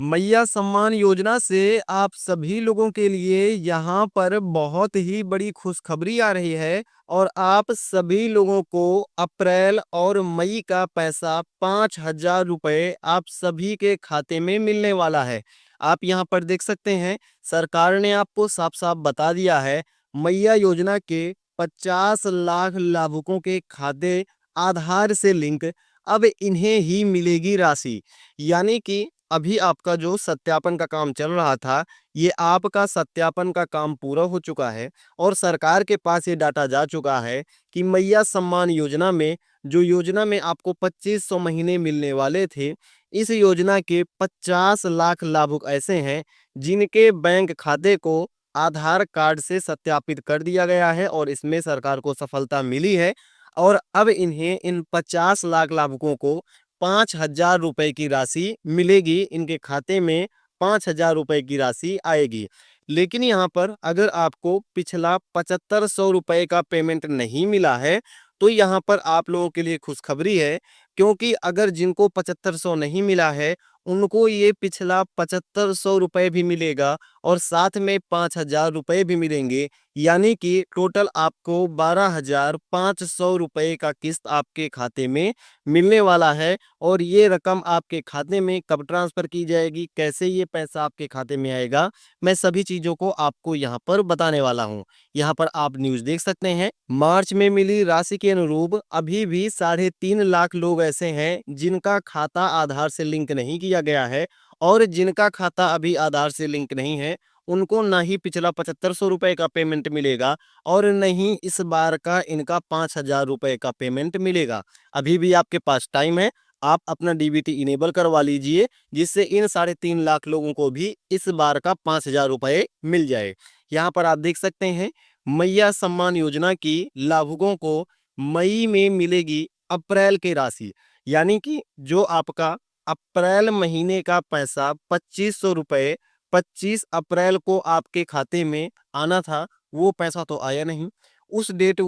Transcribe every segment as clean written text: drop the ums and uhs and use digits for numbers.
मैया सम्मान योजना से आप सभी लोगों के लिए यहाँ पर बहुत ही बड़ी खुशखबरी आ रही है और आप सभी लोगों को अप्रैल और मई का पैसा 5,000 रुपए आप सभी के खाते में मिलने वाला है। आप यहाँ पर देख सकते हैं, सरकार ने आपको साफ साफ बता दिया है, मैया योजना के 50 लाख लाभुकों के खाते आधार से लिंक, अब इन्हें ही मिलेगी राशि। यानी कि अभी आपका जो सत्यापन का काम चल रहा था, ये आपका सत्यापन का काम पूरा हो चुका है और सरकार के पास ये डाटा जा चुका है कि मैया सम्मान योजना में, जो योजना में आपको 2500 महीने मिलने वाले थे, इस योजना के 50 लाख लाभुक ऐसे हैं जिनके बैंक खाते को आधार कार्ड से सत्यापित कर दिया गया है और इसमें सरकार को सफलता मिली है। और अब इन्हें, इन 50 लाख लाभुकों को 5,000 रुपए की राशि मिलेगी, इनके खाते में 5,000 रुपए की राशि आएगी। लेकिन यहाँ पर अगर आपको पिछला 7500 रुपए का पेमेंट नहीं मिला है, तो यहाँ पर आप लोगों के लिए खुशखबरी है, क्योंकि अगर जिनको 7500 नहीं मिला है, उनको ये पिछला 7500 रुपए भी मिलेगा और साथ में 5,000 रुपए भी मिलेंगे। यानी कि टोटल आपको 12,500 रुपए का किस्त आपके खाते में मिलने वाला है। और ये रकम आपके खाते में कब ट्रांसफर की जाएगी, कैसे ये पैसा आपके खाते में आएगा, मैं सभी चीजों को आपको यहाँ पर बताने वाला हूँ। यहाँ पर आप न्यूज देख सकते हैं, मार्च में मिली राशि के अनुरूप अभी भी 3.5 लाख लोग ऐसे हैं जिनका खाता आधार से लिंक नहीं किया गया है। और जिनका खाता अभी आधार से लिंक नहीं है, उनको ना ही पिछला 7500 रुपए का पेमेंट मिलेगा और नहीं इस बार का इनका 5,000 रुपए का पेमेंट मिलेगा। अभी भी आपके पास टाइम है, आप अपना डीबीटी इनेबल करवा लीजिए, जिससे इन 3.5 लाख लोगों को भी इस बार का 5,000 रुपए मिल जाए। यहाँ पर आप देख सकते हैं, मैया सम्मान योजना की लाभुकों को मई में मिलेगी अप्रैल की राशि। यानी कि जो आपका अप्रैल महीने का पैसा 2500 रुपए 25 अप्रैल को आपके खाते में आना था, वो पैसा तो आया नहीं। उस डेट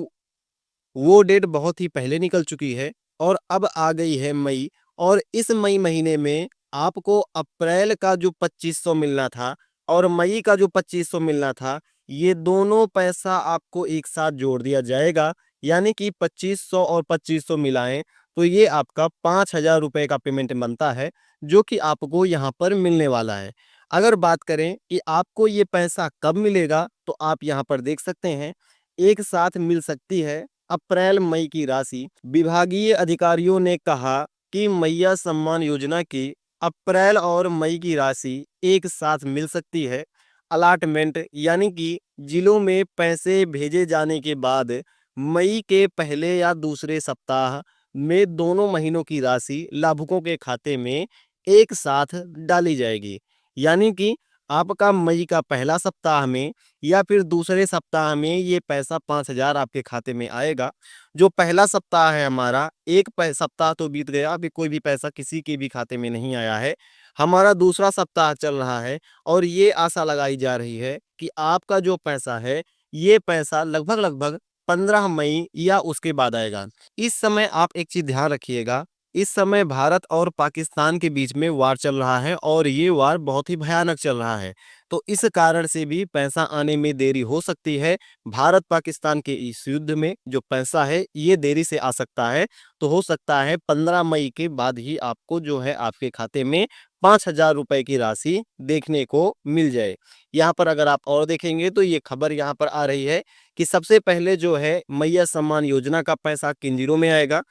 वो डेट बहुत ही पहले निकल चुकी है और अब आ गई है मई। और इस मई महीने में आपको अप्रैल का जो 2500 मिलना था और मई का जो 2500 मिलना था, ये दोनों पैसा आपको एक साथ जोड़ दिया जाएगा। यानी कि 2500 और 2500 मिलाएं तो ये आपका 5,000 रुपए का पेमेंट बनता है, जो कि आपको यहाँ पर मिलने वाला है। अगर बात करें कि आपको ये पैसा कब मिलेगा, तो आप यहाँ पर देख सकते हैं, एक साथ मिल सकती है अप्रैल मई की राशि। विभागीय अधिकारियों ने कहा कि मैया सम्मान योजना की अप्रैल और मई की राशि एक साथ मिल सकती है। अलाटमेंट यानी कि जिलों में पैसे भेजे जाने के बाद मई के पहले या दूसरे सप्ताह में दोनों महीनों की राशि लाभुकों के खाते में एक साथ डाली जाएगी। यानी कि आपका मई का पहला सप्ताह में या फिर दूसरे सप्ताह में ये पैसा 5,000 आपके खाते में आएगा। जो पहला सप्ताह है हमारा, एक सप्ताह तो बीत गया, अभी कोई भी पैसा किसी के भी खाते में नहीं आया है। हमारा दूसरा सप्ताह चल रहा है और ये आशा लगाई जा रही है कि आपका जो पैसा है, ये पैसा लगभग लगभग 15 मई या उसके बाद आएगा। इस समय आप एक चीज ध्यान रखिएगा, इस समय भारत और पाकिस्तान के बीच में वार चल रहा है और ये वार बहुत ही भयानक चल रहा है। तो इस कारण से भी पैसा आने में देरी हो सकती है। भारत पाकिस्तान के इस युद्ध में जो पैसा है, ये देरी से आ सकता है। तो हो सकता है 15 मई के बाद ही आपको जो है आपके खाते में 5,000 रुपए की राशि देखने को मिल जाए। यहाँ पर अगर आप और देखेंगे तो ये खबर यहाँ पर आ रही है कि सबसे पहले जो है मैया सम्मान योजना का पैसा किन जिलों में आएगा।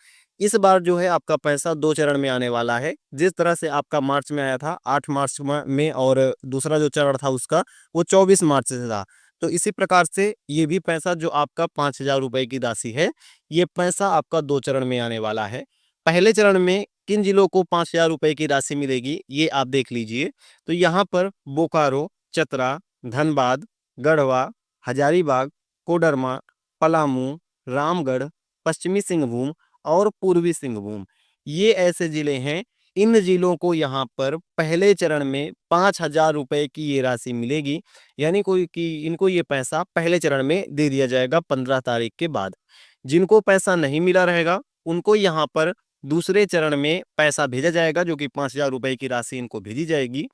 इस बार जो है आपका पैसा 2 चरण में आने वाला है। जिस तरह से आपका मार्च में आया था 8 मार्च में और दूसरा जो चरण था उसका वो 24 मार्च से था। तो इसी प्रकार से ये भी पैसा जो आपका 5,000 रुपए की राशि है, ये पैसा आपका 2 चरण में आने वाला है। पहले चरण में किन जिलों को 5,000 रुपए की राशि मिलेगी, ये आप देख लीजिए। तो यहाँ पर बोकारो, चतरा, धनबाद, गढ़वा, हजारीबाग, कोडरमा, पलामू, रामगढ़, पश्चिमी सिंहभूम और पूर्वी सिंहभूम, ये ऐसे जिले हैं। इन जिलों को यहाँ पर पहले चरण में 5,000 रुपए की ये राशि मिलेगी। यानी कोई कि इनको ये पैसा पहले चरण में दे दिया जाएगा 15 तारीख के बाद। जिनको पैसा नहीं मिला रहेगा, उनको यहाँ पर दूसरे चरण में पैसा भेजा जाएगा, जो कि 5,000 रुपए की राशि इनको भेजी जाएगी।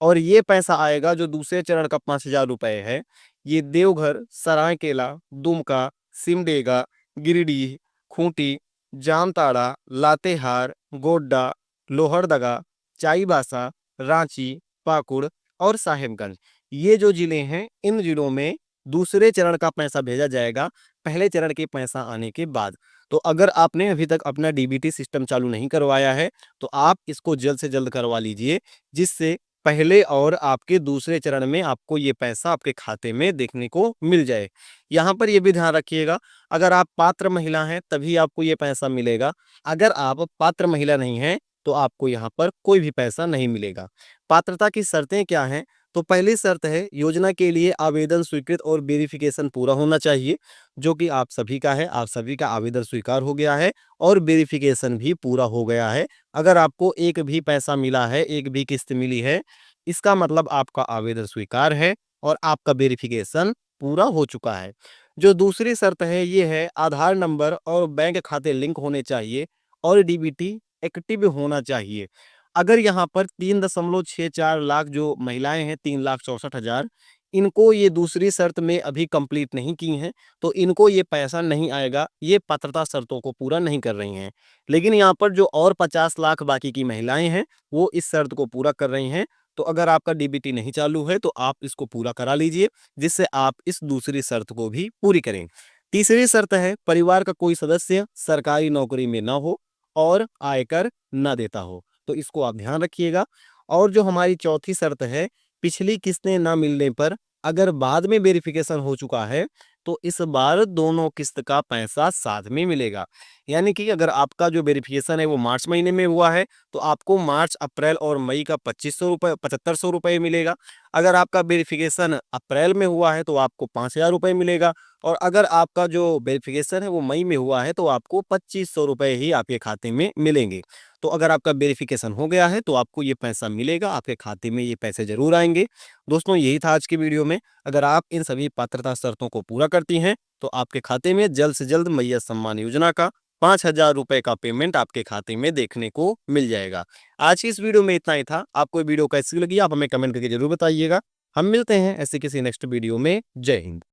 और ये पैसा आएगा जो दूसरे चरण का 5,000 रुपए है, ये देवघर, सरायकेला, दुमका, सिमडेगा, गिरिडीह, खूंटी, जामताड़ा, लातेहार, गोड्डा, लोहरदगा, चाईबासा, रांची, पाकुड़ और साहेबगंज, ये जो जिले हैं, इन जिलों में दूसरे चरण का पैसा भेजा जाएगा पहले चरण के पैसा आने के बाद। तो अगर आपने अभी तक अपना डीबीटी सिस्टम चालू नहीं करवाया है, तो आप इसको जल्द से जल्द करवा लीजिए, जिससे पहले और आपके दूसरे चरण में आपको ये पैसा आपके खाते में देखने को मिल जाए। यहाँ पर ये भी ध्यान रखिएगा, अगर आप पात्र महिला हैं तभी आपको ये पैसा मिलेगा। अगर आप पात्र महिला नहीं हैं तो आपको यहाँ पर कोई भी पैसा नहीं मिलेगा। पात्रता की शर्तें क्या हैं? तो पहली शर्त है, योजना के लिए आवेदन स्वीकृत और वेरिफिकेशन पूरा होना चाहिए, जो कि आप सभी का है। आप सभी का आवेदन स्वीकार हो गया है और वेरिफिकेशन भी पूरा हो गया है। अगर आपको एक भी पैसा मिला है, एक भी किस्त मिली है, इसका मतलब आपका आवेदन स्वीकार है और आपका वेरिफिकेशन पूरा हो चुका है। जो दूसरी शर्त है, ये है आधार नंबर और बैंक खाते लिंक होने चाहिए और डीबीटी एक्टिव होना चाहिए। अगर यहाँ पर 3.64 लाख जो महिलाएं हैं, 3,64,000, इनको ये दूसरी शर्त में अभी कंप्लीट नहीं की हैं, तो इनको ये पैसा नहीं आएगा। ये पात्रता शर्तों को पूरा नहीं कर रही हैं। लेकिन यहाँ पर जो और 50 लाख बाकी की महिलाएं हैं, वो इस शर्त को पूरा कर रही हैं। तो अगर आपका डीबीटी नहीं चालू है तो आप इसको पूरा करा लीजिए, जिससे आप इस दूसरी शर्त को भी पूरी करें। तीसरी शर्त है, परिवार का कोई सदस्य सरकारी नौकरी में ना हो और आयकर न देता हो, तो इसको आप ध्यान रखिएगा। और जो हमारी चौथी शर्त है, पिछली किस्तें ना मिलने पर अगर बाद में वेरिफिकेशन हो चुका है, तो इस बार दोनों किस्त का पैसा साथ में मिलेगा। यानी कि अगर आपका जो वेरिफिकेशन है वो मार्च महीने में हुआ है, तो आपको मार्च, अप्रैल और मई का 2,500 रुपये, 7,500 रुपये मिलेगा। अगर आपका वेरिफिकेशन अप्रैल में हुआ है तो आपको 5,000 रुपये मिलेगा। और अगर आपका जो वेरिफिकेशन है वो मई में हुआ है, तो आपको 2,500 रुपये ही आपके खाते में मिलेंगे। तो अगर आपका वेरिफिकेशन हो गया है तो आपको ये पैसा मिलेगा, आपके खाते में ये पैसे जरूर आएंगे। दोस्तों, यही था आज की वीडियो में। अगर आप इन सभी पात्रता शर्तों को पूरा करती हैं, तो आपके खाते में जल्द से जल्द मैया सम्मान योजना का 5,000 रुपये का पेमेंट आपके खाते में देखने को मिल जाएगा। आज की इस वीडियो में इतना ही था। आपको ये वीडियो कैसी लगी आप हमें कमेंट करके जरूर बताइएगा। हम मिलते हैं ऐसे किसी नेक्स्ट वीडियो में। जय हिंद।